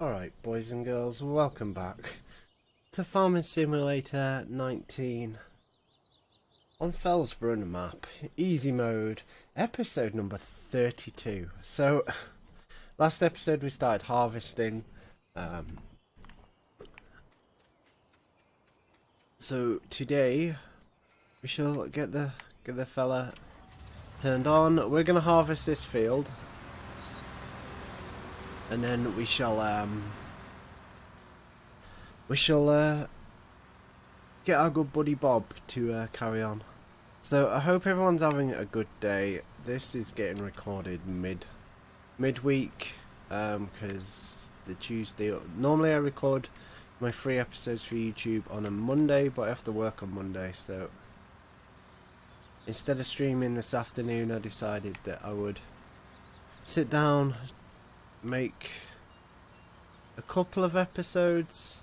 Alright, boys and girls, welcome back to Farming Simulator 19 on Felsbrunn map, easy mode, episode number 32. So, last episode we started harvesting, so today we shall get the fella turned on. We're gonna harvest this field, and then we shall get our good buddy Bob to carry on. So I hope everyone's having a good day. This is getting recorded midweek, because the Tuesday. Normally I record my 3 episodes for YouTube on a Monday, but I have to work on Monday. So instead of streaming this afternoon, I decided that I would sit down, make a couple of episodes.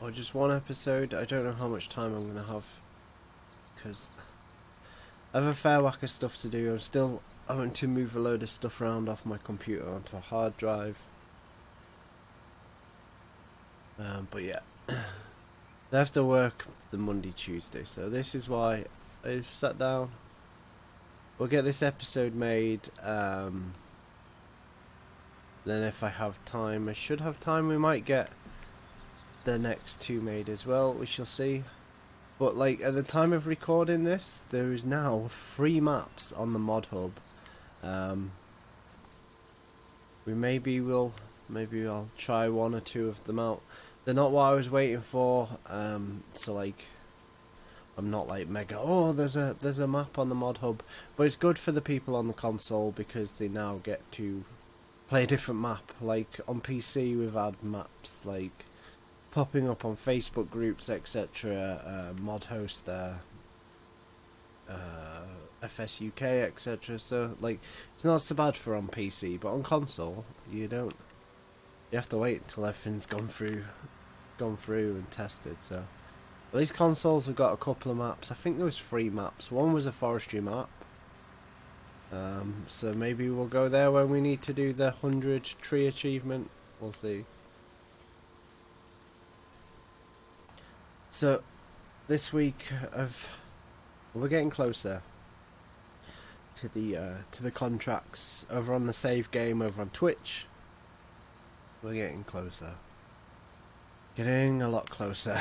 Or just one episode. I don't know how much time I'm going to have, because I have a fair whack of stuff to do. I'm still having to move a load of stuff around off my computer onto a hard drive. But yeah, I have to work the Monday, Tuesday, so this is why I've sat down. We'll get this episode made, then if I have time, I should have time, we might get the next 2 made as well, we shall see. But like, at the time of recording this, there is now 3 maps on the mod hub. Maybe I'll try 1 or 2 of them out. They're not what I was waiting for, so like, I'm not like mega, oh there's a map on the mod hub, but it's good for the people on the console because they now get to play a different map. Like on PC we've had maps like popping up on Facebook groups, etc. Mod host, FSUK, etc. So like, it's not so bad for on PC, but on console you have to wait until everything's gone through and tested. So at least consoles have got a couple of maps. I think there was 3 maps. One was a forestry map. So maybe we'll go there when we need to do the 100 tree achievement. We'll see. So this week we're getting closer to the contracts over on the save game over on Twitch. We're getting closer. Getting a lot closer.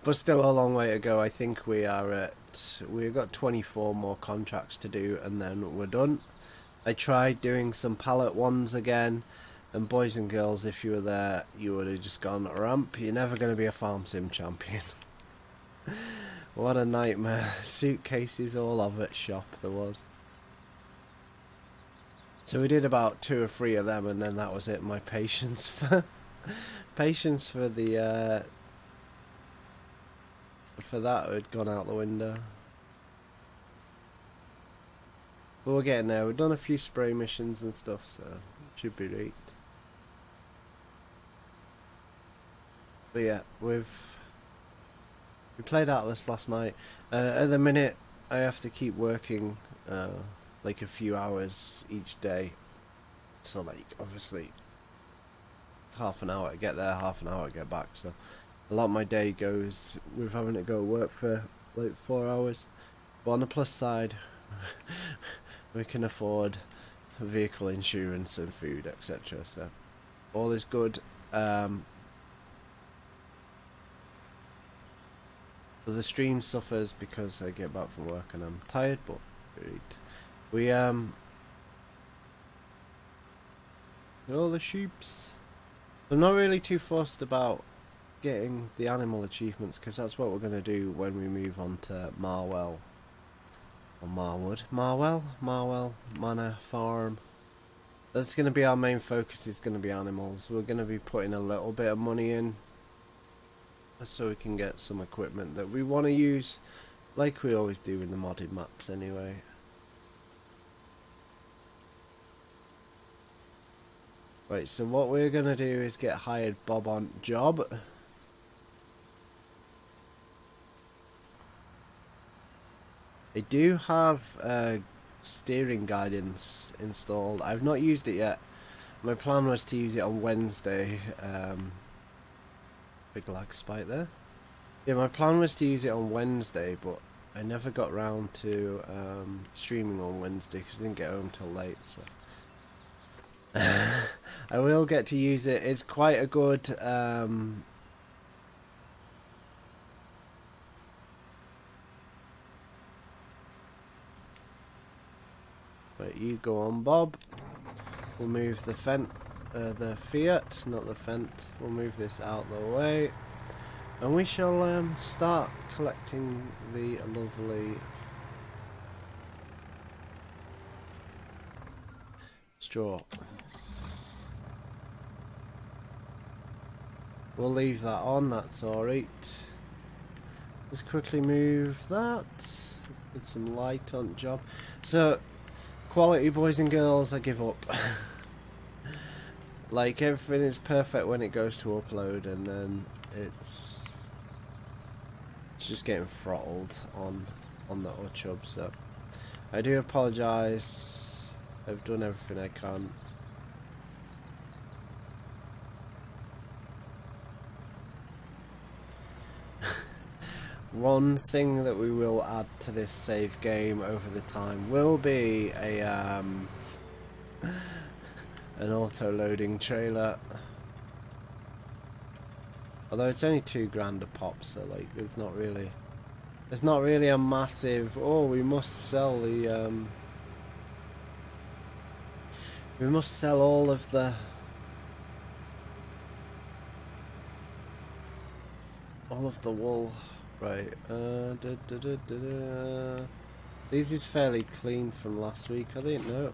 But still a long way to go. I think we've got 24 more contracts to do and then we're done. I tried doing some pallet ones again, and boys and girls, if you were there, you would have just gone, ramp, you're never going to be a farm sim champion. What a nightmare. Suitcases all over at shop there was. So we did about 2 or 3 of them, and then that was it. My patience for the for that had gone out the window. But we're getting there. We've done a few spray missions and stuff, so it should be right. But yeah, we played Atlas last night. At the minute, I have to keep working like a few hours each day. So like, obviously, half an hour to get there, half an hour to get back. So a lot of my day goes with having to go work for like 4 hours. But on the plus side, we can afford vehicle insurance and food, etc. So all is good. So the stream suffers because I get back from work and I'm tired, but we all the sheeps. I'm not really too fussed about getting the animal achievements because that's what we're going to do when we move on to Marwell or Marwell Manor Farm. That's going to be our main focus, is going to be animals. We're going to be putting a little bit of money in so we can get some equipment that we want to use, like we always do in the modded maps anyway. Right, so what we're going to do is get hired Bob on job. I do have steering guidance installed. I've not used it yet. My plan was to use it on Wednesday. Big lag spike there. Yeah, my plan was to use it on Wednesday, but I never got round to streaming on Wednesday because I didn't get home till late. So I will get to use it. It's quite a good But you go on, Bob. We'll move the the Fiat, not the Fent. We'll move this out the way, and we shall start collecting the lovely straw. We'll leave that on. That's all right. Let's quickly move that. Get some light on job. So, quality, boys and girls, I give up. Like, everything is perfect when it goes to upload, and then it's just getting throttled on the Uchub. So I do apologise. I've done everything I can. One thing that we will add to this save game over the time will be a an auto-loading trailer. Although it's only £2 a pop, so like there's not really a massive, oh, we must sell the we must sell all of the wool. Right, These is fairly clean from last week, I didn't know.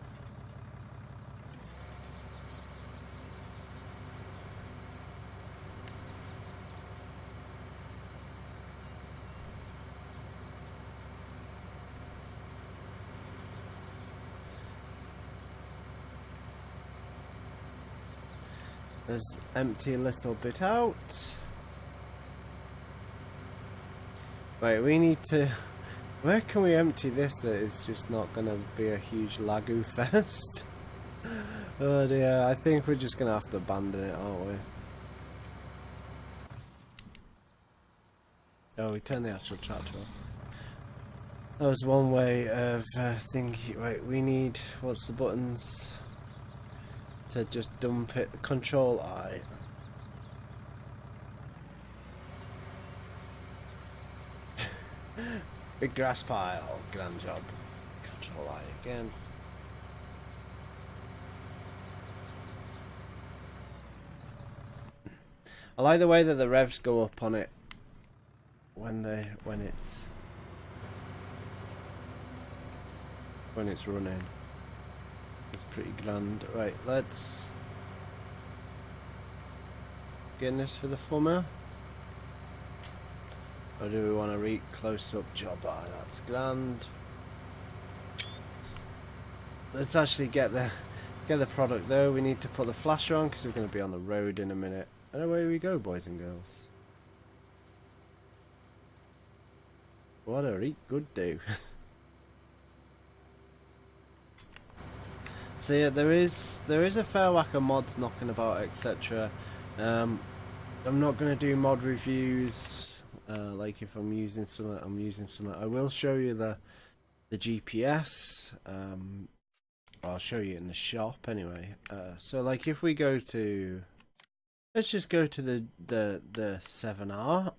Let's empty a little bit out. Right, we need to... Where can we empty this that is just not going to be a huge lagoo fest? Oh dear, I think we're just going to have to abandon it, aren't we? Oh, we turned the actual tractor off. That was one way of thinking. Right, we need... What's the buttons? To just dump it. Control I. Big grass pile. Grand job. Control I again. I like the way that the revs go up on it when it's running. It's pretty grand. Right, let's get this for the fummer. Or do we want to read close-up job? Ah, that's grand. Let's actually get the product though. We need to put the flasher on because we're going to be on the road in a minute. And away we go, boys and girls. What a reek good do. So yeah, there is a fair whack of mods knocking about, etc. I'm not going to do mod reviews. Like if I'm using some, I'm using some. I will show you the GPS. I'll show you in the shop anyway. So like if we go to, let's just go to the 7R.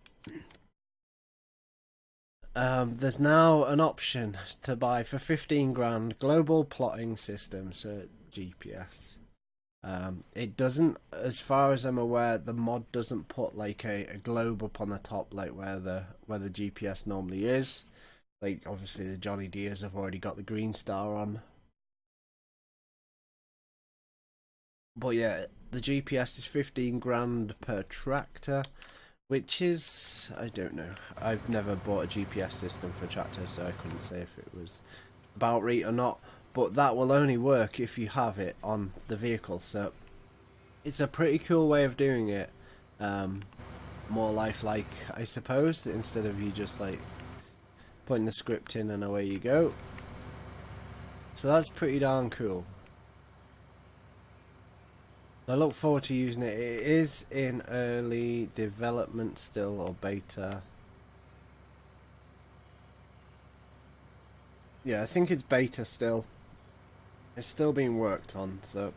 There's now an option to buy for 15 grand global plotting system, so GPS. It doesn't, as far as I'm aware, the mod doesn't put like a globe up on the top like where the GPS normally is. Like obviously the Johnny Deeres have already got the green star on. But yeah, the GPS is 15 grand per tractor. Which is, I don't know. I've never bought a GPS system for a tractor, so I couldn't say if it was about right or not. But that will only work if you have it on the vehicle. So it's a pretty cool way of doing it. More lifelike, I suppose, instead of you just like putting the script in and away you go. So that's pretty darn cool. I look forward to using it. It is in early development still, or beta. Yeah, I think it's beta still. It's still being worked on, so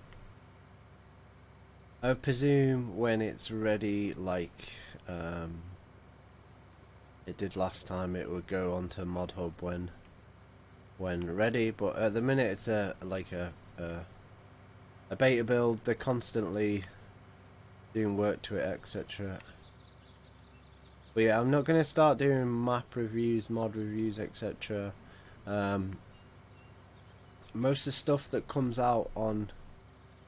I presume when it's ready, like it did last time, it would go onto ModHub when ready. But at the minute, it's a beta build. They're constantly doing work to it, etc. But yeah, I'm not going to start doing map reviews, mod reviews, etc. Most of the stuff that comes out on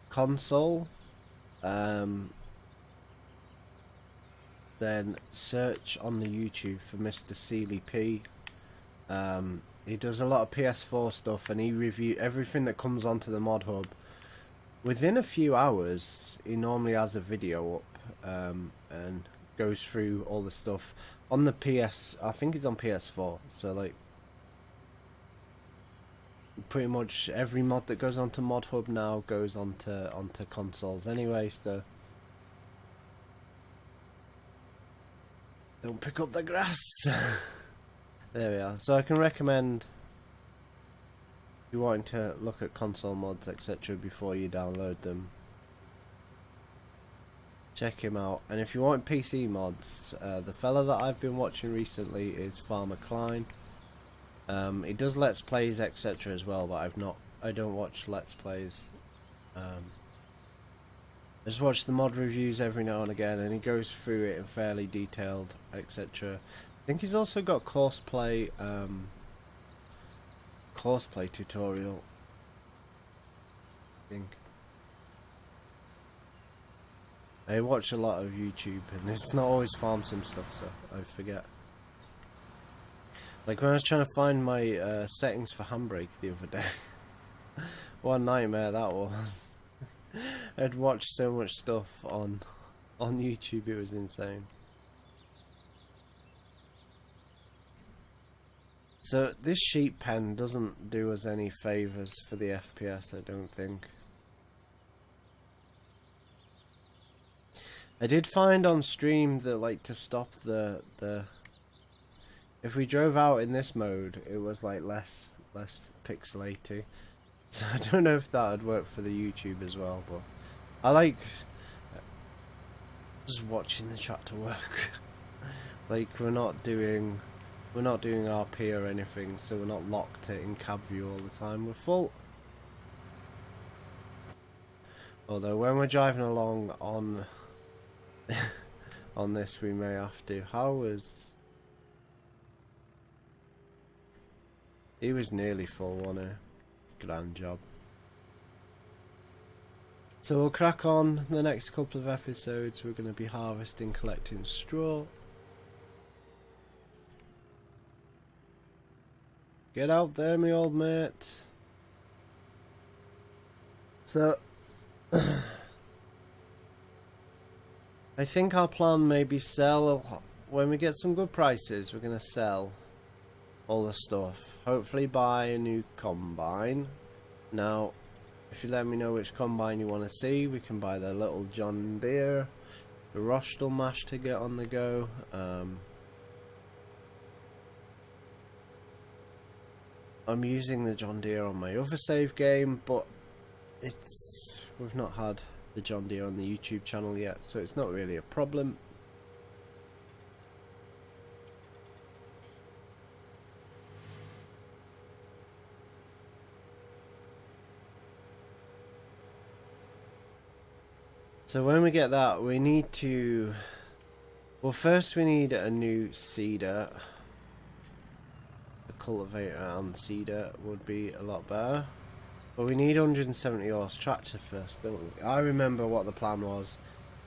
console, then search on the YouTube for Mr. Sealy P. He does a lot of PS4 stuff, and he reviews everything that comes onto the mod hub. Within a few hours, he normally has a video up, and goes through all the stuff on the PS. I think it's on PS4, so like pretty much every mod that goes onto ModHub now goes onto consoles anyway, so don't pick up the grass. There we are. So I can recommend, if you're wanting to look at console mods, etc. before you download them, check him out. And if you want PC mods, the fella that I've been watching recently is Farmer Klein. He does Let's Plays, etc. as well, but I don't watch Let's Plays. I just watch the mod reviews every now and again, and he goes through it in fairly detailed, etc. I think he's also got courseplay tutorial, I think. I watch a lot of YouTube, and it's not always farm sim stuff, so I forget. Like when I was trying to find my settings for Handbrake the other day. What a nightmare that was. I'd watched so much stuff on YouTube, it was insane. So this sheep pen doesn't do us any favours for the FPS, I don't think. I did find on stream that, like, to stop the if we drove out in this mode, it was like less pixelaty. So I don't know if that would work for the YouTube as well, but I like just watching the tractor work. Like we're not doing RP or anything, so we're not locked in cab view all the time. We're full. Although when we're driving along on on this, we may have to. He was nearly full, wasn't he? Grand job. So we'll crack on the next couple of episodes. We're going to be harvesting, collecting straw. Get out there, me old mate. So I think our plan may be sell, when we get some good prices, we're going to sell all the stuff. Hopefully buy a new combine. Now, if you let me know which combine you want to see, we can buy the little John Deere, the Rostal Mash to get on the go. I'm using the John Deere on my other save game, but we've not had the John Deere on the YouTube channel yet, so it's not really a problem. So when we get that, we need to... Well, first we need a new seeder. A cultivator and seeder would be a lot better. But we need 170 horse tractor first, don't we? I remember what the plan was.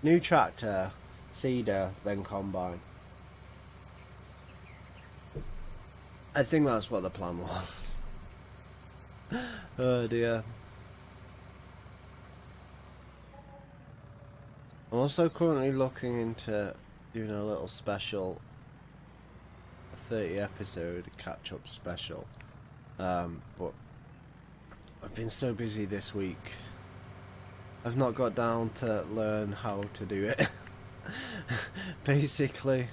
New tractor, seeder, then combine. I think that's what the plan was. Oh dear. I'm also currently looking into doing a little special, a 30 episode catch-up special, but I've been so busy this week. I've not got down to learn how to do it. Basically,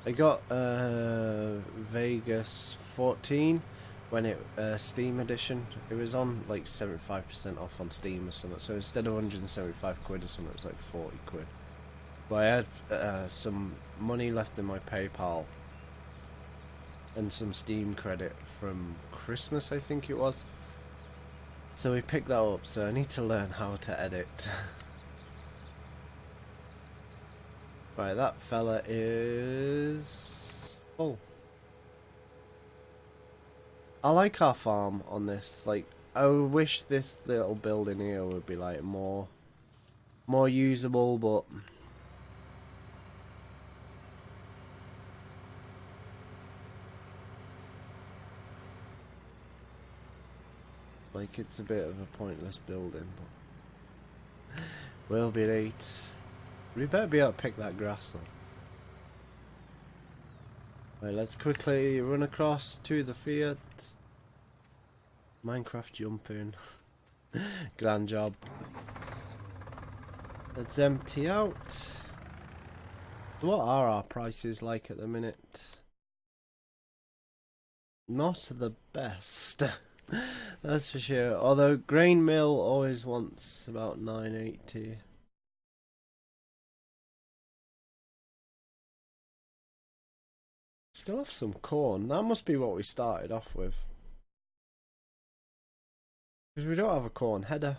I got Vegas 14 when it Steam edition. It was on like 75% off on Steam or something. So instead of 175 quid or something, it was like 40 quid. But I had some money left in my PayPal and some Steam credit from Christmas, I think it was. So we picked that up, so I need to learn how to edit. Right, that fella is full. I like our farm on this. Like, I wish this little building here would be like more usable, but like it's a bit of a pointless building, but we'll be late. We better be able to pick that grass up. Right, let's quickly run across to the Fiat. Minecraft jumping. Grand job. Let's empty out. What are our prices like at the minute? Not the best. That's for sure. Although grain mill always wants about 980. Still have some corn. That must be what we started off with. Because we don't have a corn header.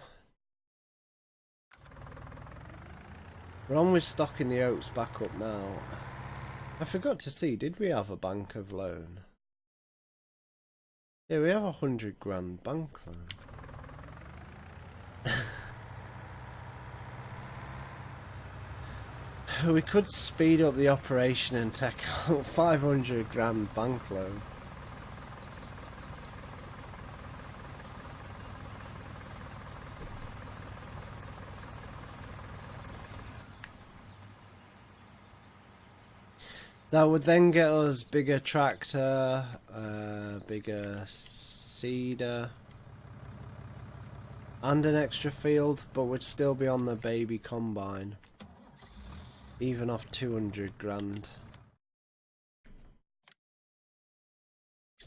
We're on with stocking the oats back up now. I forgot to see, did we have a bank of loan? Yeah, we have 100 grand bank loan. We could speed up the operation and take out 500 grand bank loan. That would then get us bigger tractor, bigger seeder, and an extra field, but would still be on the baby combine. Even off 200 grand.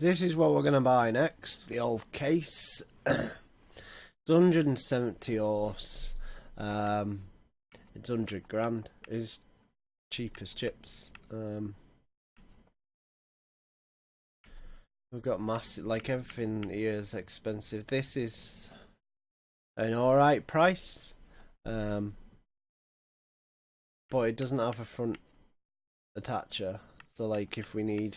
This is what we're going to buy next, the old case. It's 170 horse. It's 100 grand. It's cheap as chips. We've got massive, like everything here is expensive. This is an alright price. But it doesn't have a front attacher, so like if we need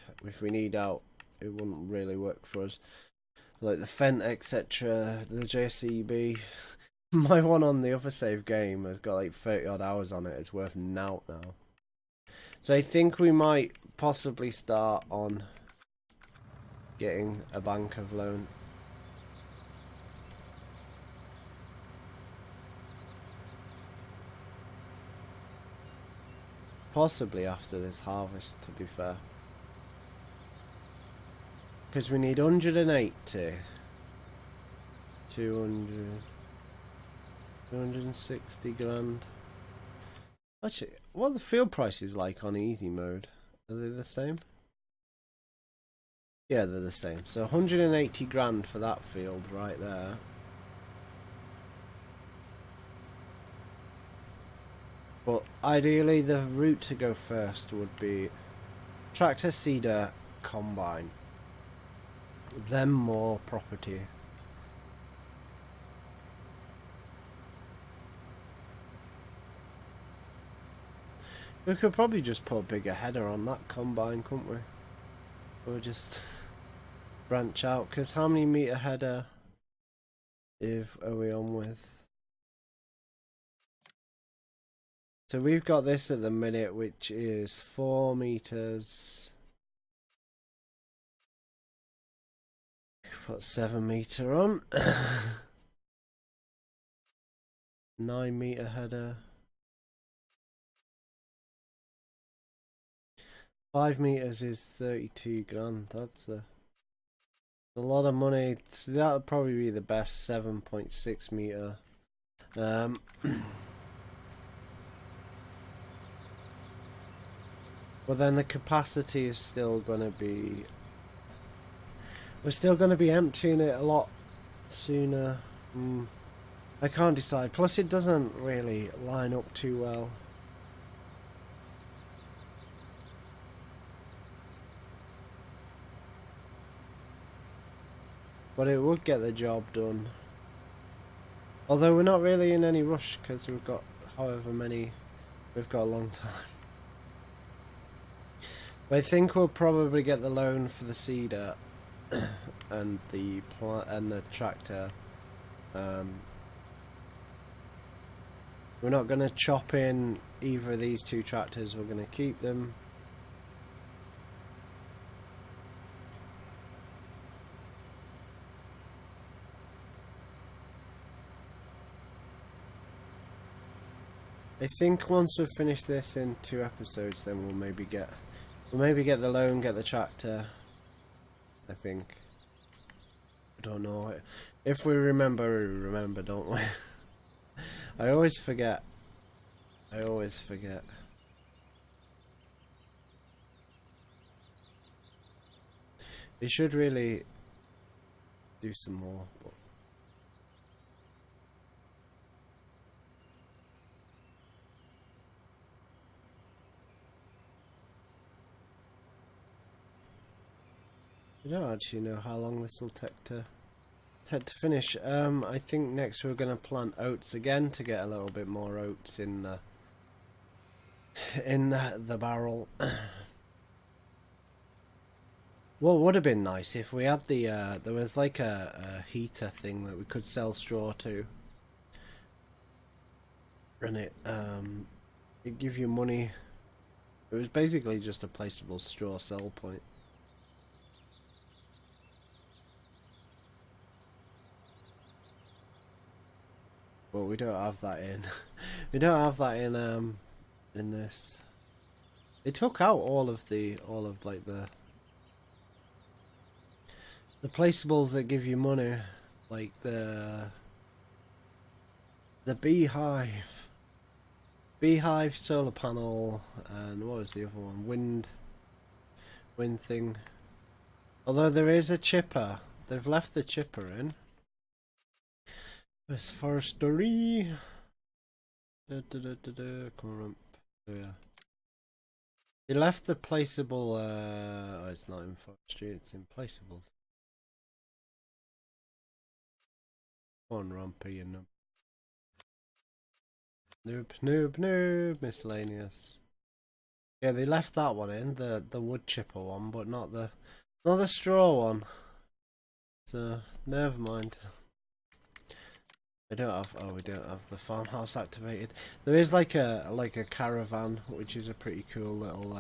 out, it wouldn't really work for us. Like the Fent, etc., the JCB. My one on the other save game has got like 30 odd hours on it. It's worth naught now. So I think we might possibly start on getting a bank of loan. Possibly after this harvest, to be fair. Because we need 180, 200, 260 grand. Actually, what are the field prices like on easy mode? Are they the same? Yeah, they're the same. So 180 grand for that field right there. But ideally, the route to go first would be tractor, seeder, combine. Then more property. We could probably just put a bigger header on that combine, couldn't we? Or just branch out. Because how many meter header are we on with? So we've got this at the minute, which is 4 meters. Put 7 meter on. 9 meter header. 5 meters is 32 grand. That's a A lot of money. So that would probably be the best 7.6 meter. But then the capacity is still going to be... We're still going to be emptying it a lot sooner. I can't decide. Plus it doesn't really line up too well. But it would get the job done. Although we're not really in any rush because we've got however many... We've got a long time. I think we'll probably get the loan for the seeder and the tractor. We're not going to chop in either of these two tractors. We're going to keep them. I think once we've finished this in 2 episodes, then we'll maybe get the loan, get the tractor. I think. I don't know. If we remember, don't we? I always forget. They should really do some more. But I don't actually know how long this will take to finish. I think next we're going to plant oats again to get a little bit more oats in the barrel. What would have been nice if we had the there was like a heater thing that we could sell straw to, and it give you money. It was basically just a placeable straw sell point. But we don't have that in. We don't have that in this. They took out all of like the placeables that give you money, like the beehive solar panel, and what was the other one? Wind thing. Although there is a chipper. They've left the chipper in. This forestry. Come on. Oh, yeah. They left the placeable. Oh, it's not in forestry. It's in placeables. Come on, Rumpy, you noob. Miscellaneous. Yeah, they left that one in, the wood chipper one, but not the straw one. So never mind. We don't have the farmhouse activated. There is like a caravan, which is a pretty cool little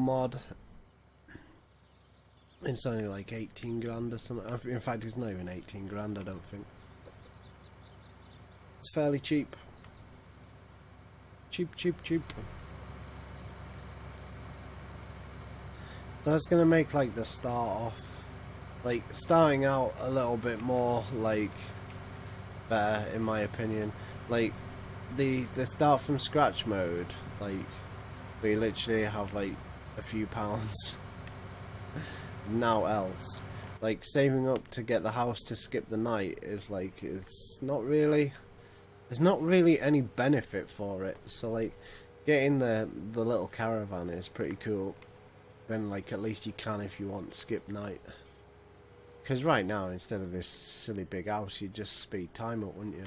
mod. It's only like 18 grand or something. In fact, it's not even 18 grand, I don't think. It's fairly cheap. Cheap. That's gonna make like the starting out a little bit more like better, in my opinion. Like the start from scratch mode, like we literally have like a few pounds. Now else, like saving up to get the house to skip the night is like, it's not really, there's not really any benefit for it. So like getting the little caravan is pretty cool. Then like at least you can, if you want, skip night. Because right now, instead of this silly big house, you'd just speed time up, wouldn't you?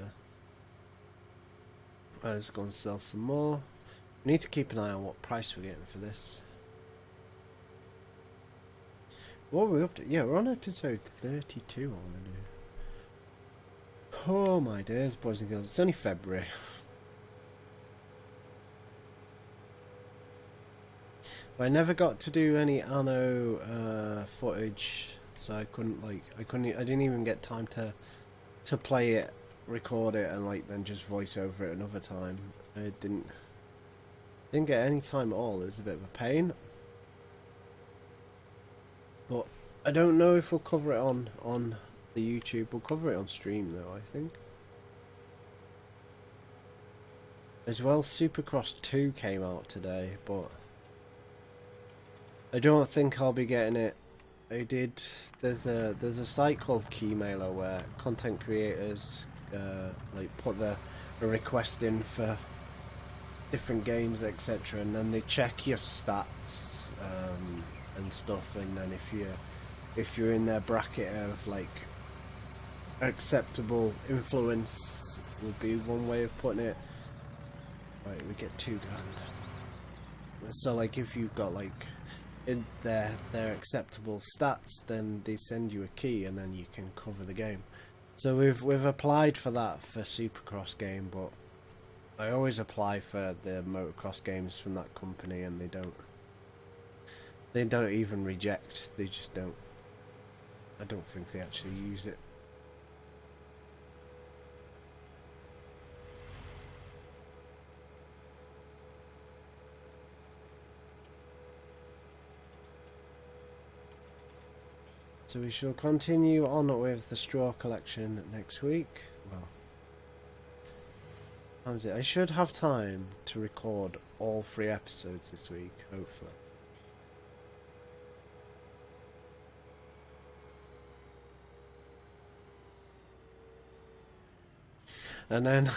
Let's go and sell some more. We need to keep an eye on what price we're getting for this. What are we up to? Yeah, we're on episode 32 already. Oh my days, boys and girls. It's only February. I never got to do any Anno footage, so I didn't even get time to play it, record it, and like then just voice over it another time. It Didn't get any time at all. It was a bit of a pain. But I don't know if we'll cover it on the YouTube. We'll cover it on stream though, I think. As well, Supercross 2 came out today, but I don't think I'll be getting it. There's a site called Keymailer where content creators like put a request in for different games, etc., and then they check your stats and stuff, and then if you're in their bracket of like acceptable influence would be one way of putting it. Right, we get $2,000. So like if you've got like in their acceptable stats, then they send you a key and then you can cover the game. So we've applied for that for Supercross game, but I always apply for the motocross games from that company and they don't even reject. They just don't. I don't think they actually use it. So we shall continue on with the straw collection next week. Well, time's it? I should have time to record all 3 episodes this week, hopefully. And then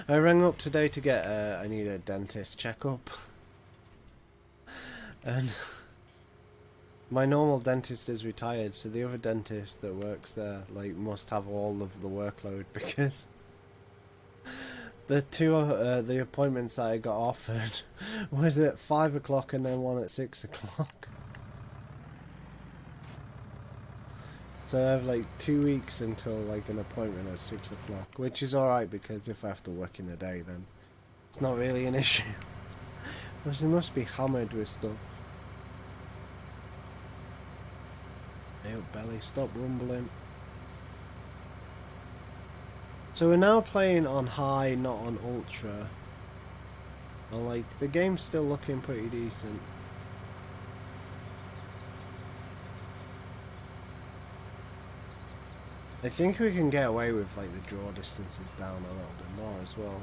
I rang up today to get I need a dentist checkup, and my normal dentist is retired, so the other dentist that works there like must have all of the workload, because the the appointments that I got offered was at 5 o'clock and then one at 6 o'clock. So I have like 2 weeks until like an appointment at 6 o'clock, which is alright because if I have to work in the day then it's not really an issue. Because he must be hammered with stuff. Hey up belly, stop rumbling. So we're now playing on high, not on ultra. And like the game's still looking pretty decent. I think we can get away with like the draw distances down a little bit more as well.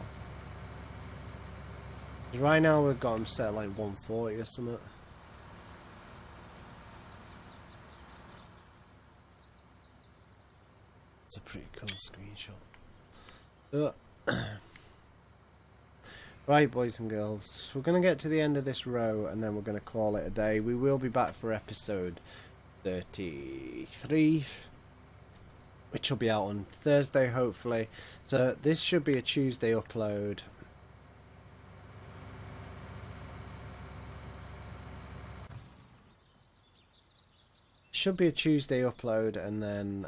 'Cause right now we've got them set like 140 or something. It's a pretty cool screenshot. Right, boys and girls, we're going to get to the end of this row and then we're going to call it a day. We will be back for episode 33. Which will be out on Thursday, hopefully. So this should be a Tuesday upload. Should be a Tuesday upload, and then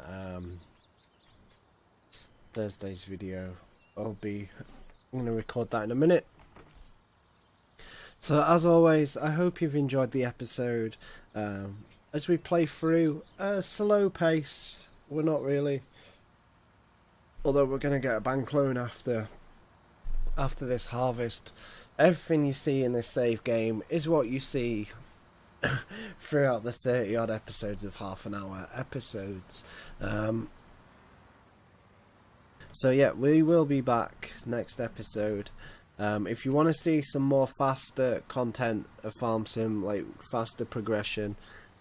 Thursday's video will be. I'm going to record that in a minute. So as always, I hope you've enjoyed the episode. As we play through a slow pace. We're not really, although we're going to get a bank loan after this harvest. Everything you see in this save game is what you see throughout the 30 odd episodes of half an hour episodes. So yeah, we will be back next episode. If you want to see some more faster content of Farm Sim, like faster progression,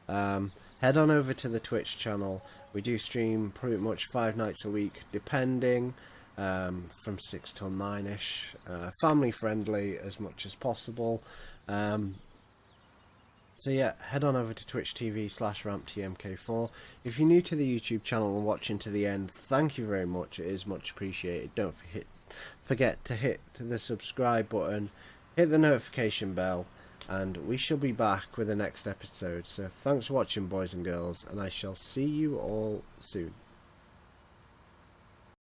head on over to the Twitch channel. We do stream pretty much 5 nights a week, depending, from 6 till 9ish. Family friendly as much as possible. So yeah, head on over to Twitch TV/RampTMK4. If you're new to the YouTube channel and watching to the end, thank you very much. It is much appreciated. Don't forget to hit the subscribe button, hit the notification bell, and we shall be back with the next episode. So thanks for watching, boys and girls, and I shall see you all soon.